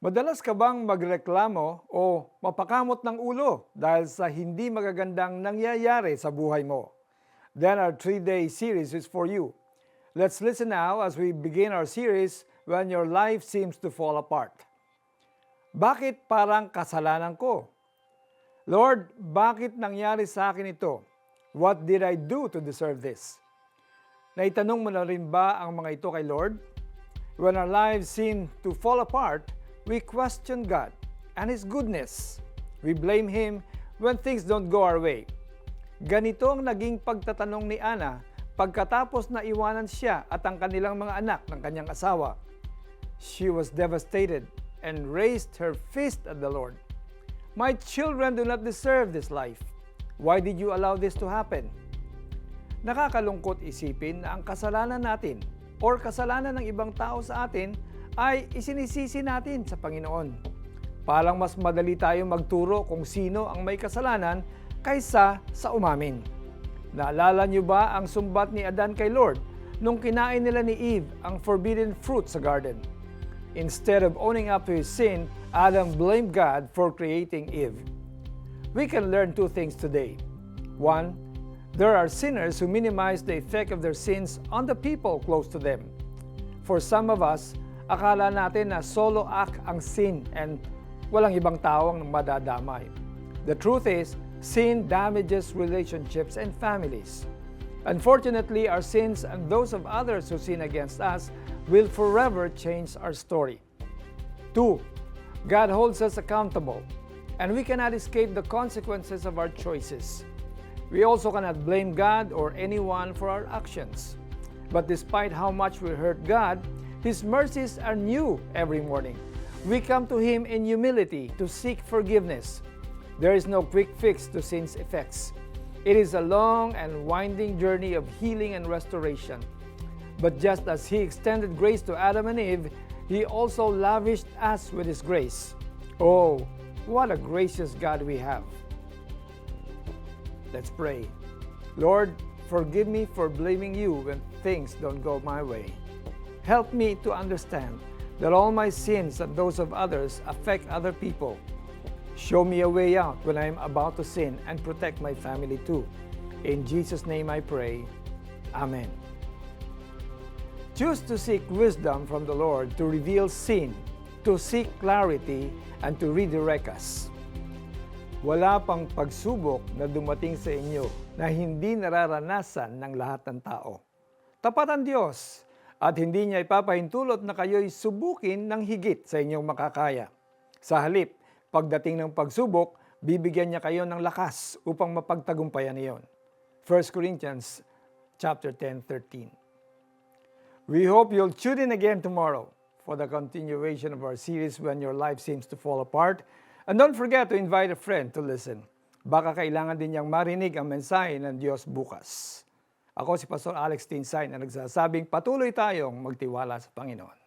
Madalas ka bang magreklamo o mapakamot ng ulo dahil sa hindi magagandang nangyayari sa buhay mo? Then our 3-day series is for you. Let's listen now as we begin our series, When Your Life Seems to Fall Apart. Bakit parang kasalanan ko? Lord, bakit nangyari sa akin ito? What did I do to deserve this? Naitanong mo na rin ba ang mga ito kay Lord? When our lives seem to fall apart, we question God and His goodness. We blame Him when things don't go our way. Ganito ang naging pagtatanong ni Ana pagkatapos na iwanan siya at ang kanilang mga anak ng kanyang asawa. She was devastated and raised her fist at the Lord. My children do not deserve this life. Why did you allow this to happen? Nakakalungkot isipin na ang kasalanan natin or kasalanan ng ibang tao sa atin ay isinisisi natin sa Panginoon. Parang mas madali tayong magturo kung sino ang may kasalanan kaysa sa umamin. Naalala niyo ba ang sumbat ni Adan kay Lord nung kinain nila ni Eve ang forbidden fruit sa garden? Instead of owning up to his sin, Adam blamed God for creating Eve. We can learn two things today. One, there are sinners who minimize the effect of their sins on the people close to them. For some of us, akala natin na solo act ang sin and walang ibang tao ang madadamay. The truth is, sin damages relationships and families. Unfortunately, our sins and those of others who sin against us will forever change our story. 2. God holds us accountable, and we cannot escape the consequences of our choices. We also cannot blame God or anyone for our actions. But despite how much we hurt God, His mercies are new every morning. We come to Him in humility to seek forgiveness. There is no quick fix to sin's effects. It is a long and winding journey of healing and restoration. But just as He extended grace to Adam and Eve, He also lavished us with His grace. Oh, what a gracious God we have. Let's pray. Lord, forgive me for blaming You when things don't go my way. Help me to understand that all my sins and those of others affect other people. Show me a way out when I am about to sin and protect my family too. In Jesus' name I pray. Amen. Choose to seek wisdom from the Lord to reveal sin, to seek clarity, and to redirect us. Wala pang pagsubok na dumating sa inyo na hindi nararanasan ng lahat ng tao. Tapat ang Diyos at hindi niya ipapahintulot na kayo'y subukin ng higit sa inyong makakaya. Sa halip, pagdating ng pagsubok, bibigyan niya kayo ng lakas upang mapagtagumpayan iyon. 1 Corinthians chapter 10:13. We hope you'll tune in again tomorrow for the continuation of our series When Your Life Seems to Fall Apart. And don't forget to invite a friend to listen. Baka kailangan din niyang marinig ang mensahe ng Diyos bukas. Ako si Pastor Alex Tinsay na nagsasabing patuloy tayong magtiwala sa Panginoon.